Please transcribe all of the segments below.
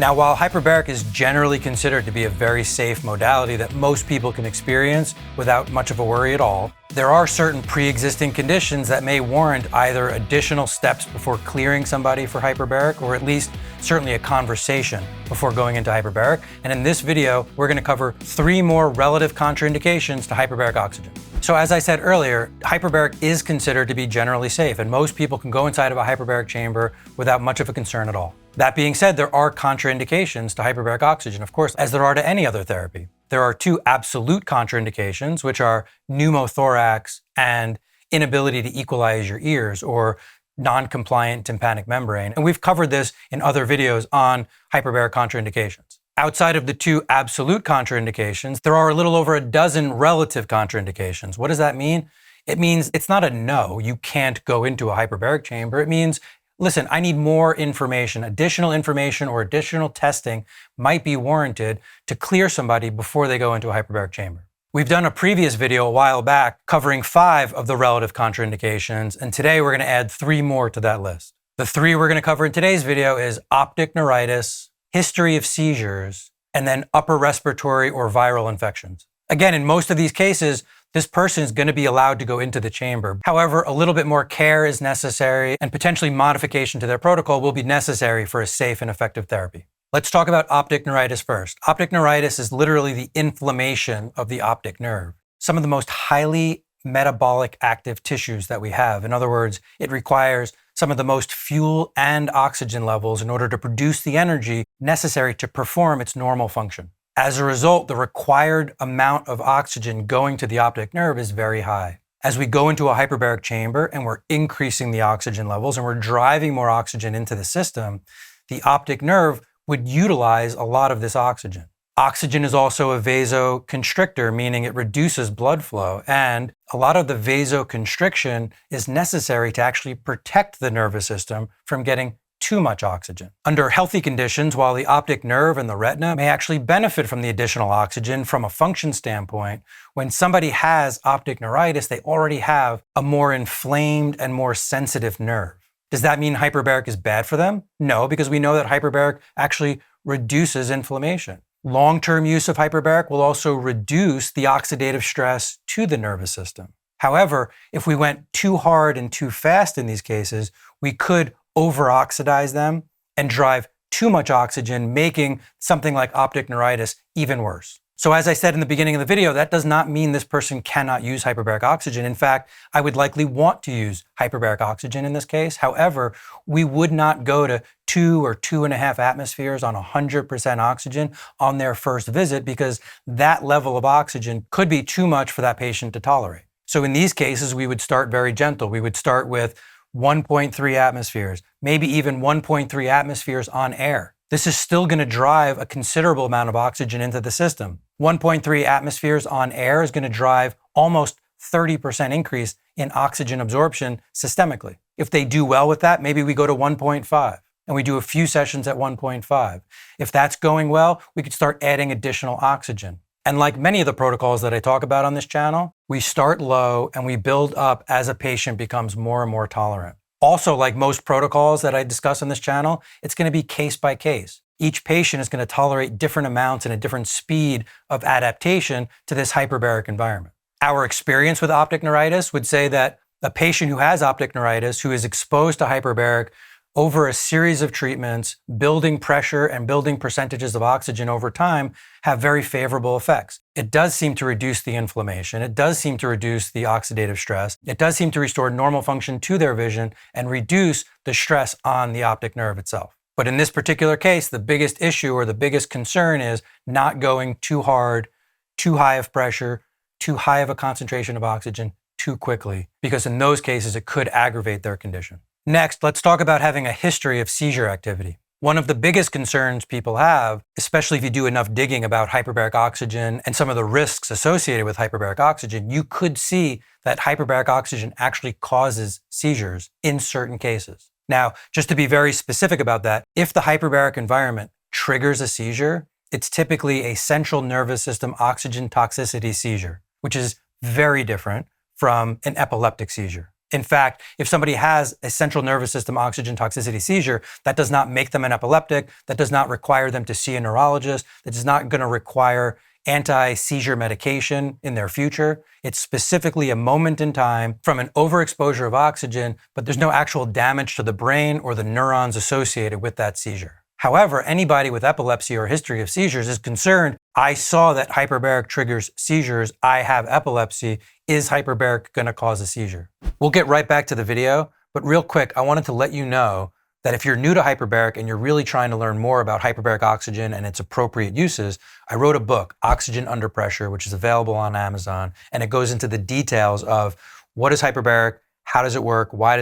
Now, while hyperbaric is generally considered to be a very safe modality that most people can experience without much of a worry at all, there are certain pre-existing conditions that may warrant either additional steps before clearing somebody for hyperbaric, or at least certainly a conversation before going into hyperbaric. And in this video, we're going to cover 3 more relative contraindications to hyperbaric oxygen. So as I said earlier, hyperbaric is considered to be generally safe, and most people can go inside of a hyperbaric chamber without much of a concern at all. That being said, there are contraindications to hyperbaric oxygen, of course, as there are to any other therapy. There are 2 absolute contraindications, which are pneumothorax and inability to equalize your ears, or non-compliant tympanic membrane. And we've covered this in other videos on hyperbaric contraindications. Outside of the 2 absolute contraindications, there are a little over a dozen relative contraindications. What does that mean? It means it's not a no, you can't go into a hyperbaric chamber. It means, listen, I need more information, additional information or additional testing might be warranted to clear somebody before they go into a hyperbaric chamber. We've done a previous video a while back covering 5 of the relative contraindications, and today we're going to add 3 more to that list. The 3 we're going to cover in today's video is optic neuritis, history of seizures, and then upper respiratory or viral infections. Again, in most of these cases, this person is going to be allowed to go into the chamber. However, a little bit more care is necessary, and potentially modification to their protocol will be necessary for a safe and effective therapy. Let's talk about optic neuritis first. Optic neuritis is literally the inflammation of the optic nerve. Some of the most highly metabolic active tissues that we have. In other words, it requires some of the most fuel and oxygen levels in order to produce the energy necessary to perform its normal function. As a result, the required amount of oxygen going to the optic nerve is very high. As we go into a hyperbaric chamber and we're increasing the oxygen levels and we're driving more oxygen into the system, the optic nerve would utilize a lot of this oxygen. Oxygen is also a vasoconstrictor, meaning it reduces blood flow, and a lot of the vasoconstriction is necessary to actually protect the nervous system from getting too much oxygen. Under healthy conditions, while the optic nerve and the retina may actually benefit from the additional oxygen from a function standpoint, when somebody has optic neuritis, they already have a more inflamed and more sensitive nerve. Does that mean hyperbaric is bad for them? No, because we know that hyperbaric actually reduces inflammation. Long-term use of hyperbaric will also reduce the oxidative stress to the nervous system. However, if we went too hard and too fast in these cases, we could over-oxidize them and drive too much oxygen, making something like optic neuritis even worse. So as I said in the beginning of the video, that does not mean this person cannot use hyperbaric oxygen. In fact, I would likely want to use hyperbaric oxygen in this case. However, we would not go to 2 or 2.5 atmospheres on 100% oxygen on their first visit, because that level of oxygen could be too much for that patient to tolerate. So in these cases, we would start very gentle. We would start with 1.3 atmospheres, maybe even 1.3 atmospheres on air. This is still going to drive a considerable amount of oxygen into the system. 1.3 atmospheres on air is going to drive almost 30% increase in oxygen absorption systemically. If they do well with that, maybe we go to 1.5 and we do a few sessions at 1.5. If that's going well, we could start adding additional oxygen. And like many of the protocols that I talk about on this channel, we start low and we build up as a patient becomes more and more tolerant. Also, like most protocols that I discuss on this channel, it's going to be case by case. Each patient is going to tolerate different amounts and a different speed of adaptation to this hyperbaric environment. Our experience with optic neuritis would say that a patient who has optic neuritis, who is exposed to hyperbaric over a series of treatments, building pressure and building percentages of oxygen over time, have very favorable effects. It does seem to reduce the inflammation. It does seem to reduce the oxidative stress. It does seem to restore normal function to their vision and reduce the stress on the optic nerve itself. But in this particular case, the biggest issue or the biggest concern is not going too hard, too high of pressure, too high of a concentration of oxygen too quickly, because in those cases, it could aggravate their condition. Next, let's talk about having a history of seizure activity. One of the biggest concerns people have, especially if you do enough digging about hyperbaric oxygen and some of the risks associated with hyperbaric oxygen, you could see that hyperbaric oxygen actually causes seizures in certain cases. Now, just to be very specific about that, if the hyperbaric environment triggers a seizure, it's typically a central nervous system oxygen toxicity seizure, which is very different from an epileptic seizure. In fact, if somebody has a central nervous system oxygen toxicity seizure, that does not make them an epileptic, that does not require them to see a neurologist, that is not going to require anti-seizure medication in their future. It's specifically a moment in time from an overexposure of oxygen, but there's no actual damage to the brain or the neurons associated with that seizure. However, anybody with epilepsy or history of seizures is concerned, I saw that hyperbaric triggers seizures, I have epilepsy, is hyperbaric going to cause a seizure? We'll get right back to the video, but real quick, I wanted to let you know that if you're new to hyperbaric and you're really trying to learn more about hyperbaric oxygen and its appropriate uses, I wrote a book, Oxygen Under Pressure, which is available on Amazon, and it goes into the details of what is hyperbaric, how does it work, why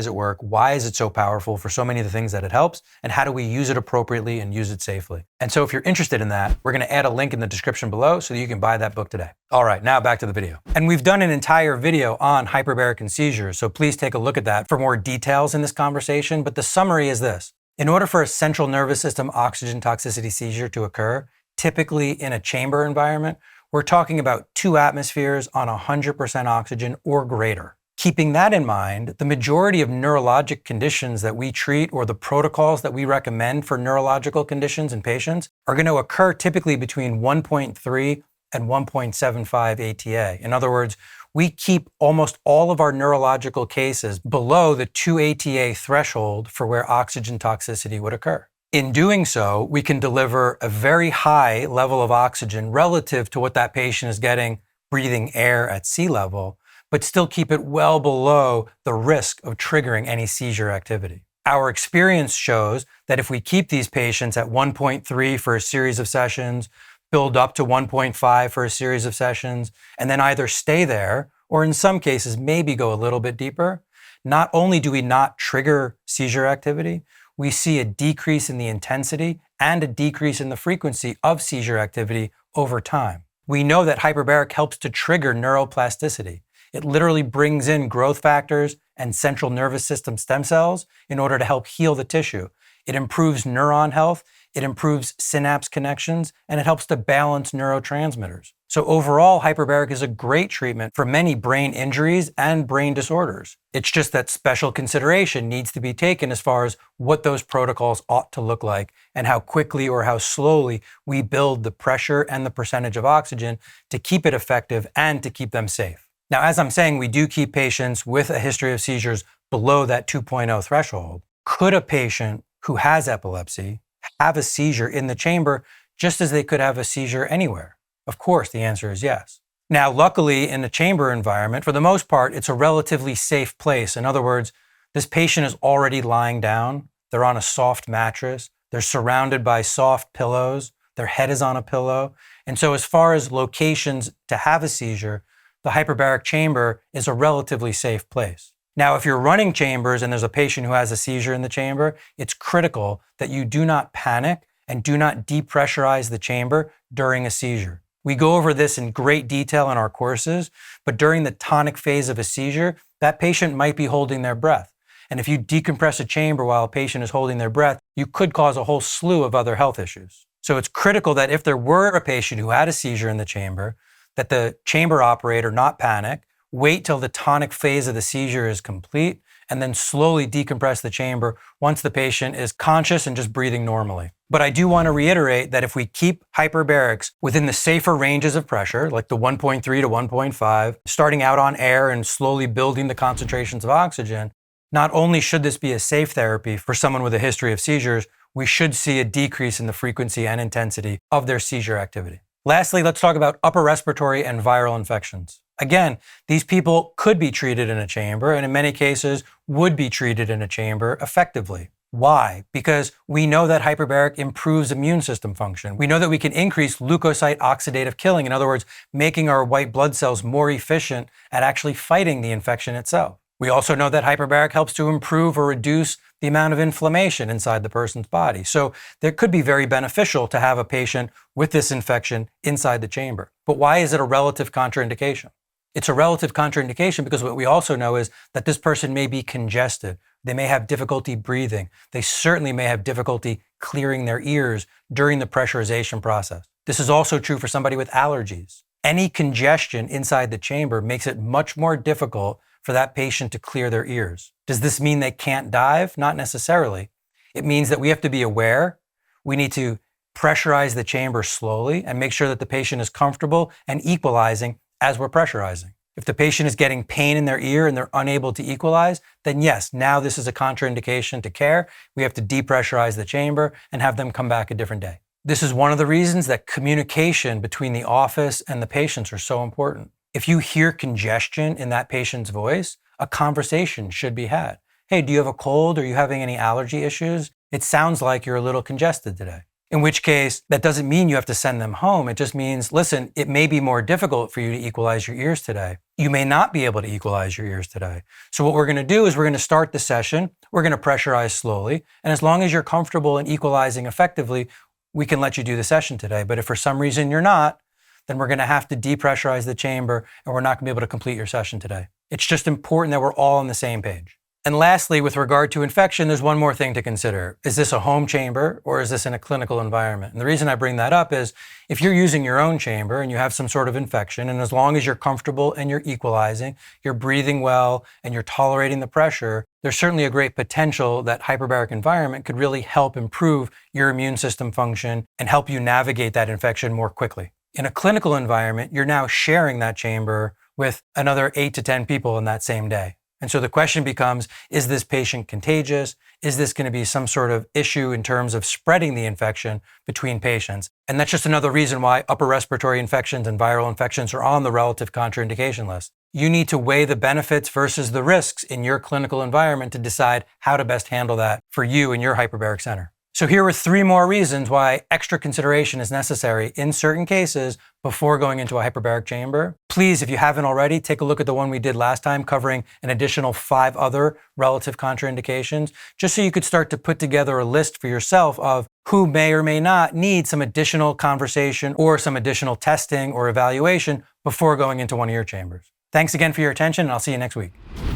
is it so powerful for so many of the things that it helps, and how do we use it appropriately and use it safely. And so if you're interested in that, we're going to add a link in the description below so that you can buy that book today. All right, now back to the video. And we've done an entire video on hyperbaric and seizures, so please take a look at that for more details in this conversation. But the summary is this. In order for a central nervous system oxygen toxicity seizure to occur, typically in a chamber environment, we're talking about 2 atmospheres on 100% oxygen or greater. Keeping that in mind, the majority of neurologic conditions that we treat or the protocols that we recommend for neurological conditions in patients are going to occur typically between 1.3 and 1.75 ATA. In other words, we keep almost all of our neurological cases below the 2 ATA threshold for where oxygen toxicity would occur. In doing so, we can deliver a very high level of oxygen relative to what that patient is getting breathing air at sea level, but still keep it well below the risk of triggering any seizure activity. Our experience shows that if we keep these patients at 1.3 for a series of sessions, build up to 1.5 for a series of sessions, and then either stay there, or in some cases maybe go a little bit deeper, not only do we not trigger seizure activity, we see a decrease in the intensity and a decrease in the frequency of seizure activity over time. We know that hyperbaric helps to trigger neuroplasticity. It literally brings in growth factors and central nervous system stem cells in order to help heal the tissue. It improves neuron health, it improves synapse connections, and it helps to balance neurotransmitters. So overall, hyperbaric is a great treatment for many brain injuries and brain disorders. It's just that special consideration needs to be taken as far as what those protocols ought to look like and how quickly or how slowly we build the pressure and the percentage of oxygen to keep it effective and to keep them safe. Now, as I'm saying, we do keep patients with a history of seizures below that 2.0 threshold. Could a patient who has epilepsy have a seizure in the chamber just as they could have a seizure anywhere? Of course, the answer is yes. Now, luckily, in the chamber environment, for the most part, it's a relatively safe place. In other words, this patient is already lying down. They're on a soft mattress. They're surrounded by soft pillows. Their head is on a pillow. And so as far as locations to have a seizure, the hyperbaric chamber is a relatively safe place. Now, if you're running chambers and there's a patient who has a seizure in the chamber, it's critical that you do not panic and do not depressurize the chamber during a seizure. We go over this in great detail in our courses, but during the tonic phase of a seizure, that patient might be holding their breath. And if you decompress a chamber while a patient is holding their breath, you could cause a whole slew of other health issues. So it's critical that if there were a patient who had a seizure in the chamber, that the chamber operator not panic, wait till the tonic phase of the seizure is complete, and then slowly decompress the chamber once the patient is conscious and just breathing normally. But I do want to reiterate that if we keep hyperbarics within the safer ranges of pressure, like the 1.3 to 1.5, starting out on air and slowly building the concentrations of oxygen, not only should this be a safe therapy for someone with a history of seizures, we should see a decrease in the frequency and intensity of their seizure activity. Lastly, let's talk about upper respiratory and viral infections. Again, these people could be treated in a chamber and in many cases would be treated in a chamber effectively. Why? Because we know that hyperbaric improves immune system function. We know that we can increase leukocyte oxidative killing, in other words, making our white blood cells more efficient at actually fighting the infection itself. We also know that hyperbaric helps to improve or reduce the amount of inflammation inside the person's body. So it could be very beneficial to have a patient with this infection inside the chamber. But why is it a relative contraindication? It's a relative contraindication because what we also know is that this person may be congested. They may have difficulty breathing. They certainly may have difficulty clearing their ears during the pressurization process. This is also true for somebody with allergies. Any congestion inside the chamber makes it much more difficult for that patient to clear their ears. Does this mean they can't dive? Not necessarily. It means that we have to be aware. We need to pressurize the chamber slowly and make sure that the patient is comfortable and equalizing as we're pressurizing. If the patient is getting pain in their ear and they're unable to equalize, then yes, now this is a contraindication to care. We have to depressurize the chamber and have them come back a different day. This is one of the reasons that communication between the office and the patients are so important. If you hear congestion in that patient's voice, a conversation should be had. Hey, do you have a cold? Are you having any allergy issues? It sounds like you're a little congested today. In which case, that doesn't mean you have to send them home. It just means, listen, it may be more difficult for you to equalize your ears today. You may not be able to equalize your ears today. So what we're going to do is we're going to start the session. We're going to pressurize slowly. And as long as you're comfortable in equalizing effectively, we can let you do the session today. But if for some reason you're not, then we're going to have to depressurize the chamber and we're not going to be able to complete your session today. It's just important that we're all on the same page. And lastly, with regard to infection, there's one more thing to consider. Is this a home chamber or is this in a clinical environment? And the reason I bring that up is if you're using your own chamber and you have some sort of infection, and as long as you're comfortable and you're equalizing, you're breathing well, and you're tolerating the pressure, there's certainly a great potential that hyperbaric environment could really help improve your immune system function and help you navigate that infection more quickly. In a clinical environment, you're now sharing that chamber with another 8 to 10 people in that same day. And so the question becomes, is this patient contagious? Is this going to be some sort of issue in terms of spreading the infection between patients? And that's just another reason why upper respiratory infections and viral infections are on the relative contraindication list. You need to weigh the benefits versus the risks in your clinical environment to decide how to best handle that for you and your hyperbaric center. So here are 3 more reasons why extra consideration is necessary in certain cases before going into a hyperbaric chamber. Please, if you haven't already, take a look at the one we did last time covering an additional 5 other relative contraindications, just so you could start to put together a list for yourself of who may or may not need some additional conversation or some additional testing or evaluation before going into one of your chambers. Thanks again for your attention, and I'll see you next week.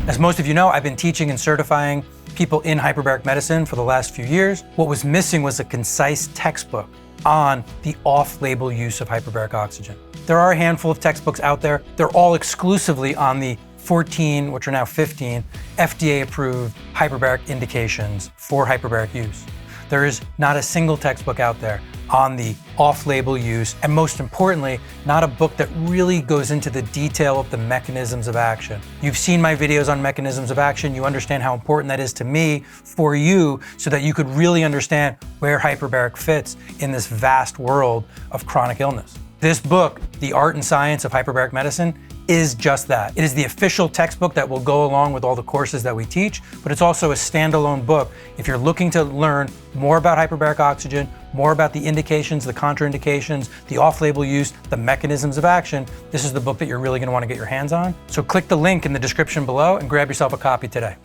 As most of you know, I've been teaching and certifying people in hyperbaric medicine for the last few years. What was missing was a concise textbook on the off-label use of hyperbaric oxygen. There are a handful of textbooks out there. They're all exclusively on the 14, which are now 15, FDA-approved hyperbaric indications for hyperbaric use. There is not a single textbook out there on the off-label use, and most importantly, not a book that really goes into the detail of the mechanisms of action. You've seen my videos on mechanisms of action. You understand how important that is to me for you so that you could really understand where hyperbaric fits in this vast world of chronic illness. This book, The Art and Science of Hyperbaric Medicine, is just that. It is the official textbook that will go along with all the courses that we teach, but it's also a standalone book. If you're looking to learn more about hyperbaric oxygen, more about the indications, the contraindications, the off-label use, the mechanisms of action, this is the book that you're really going to want to get your hands on. So click the link in the description below and grab yourself a copy today.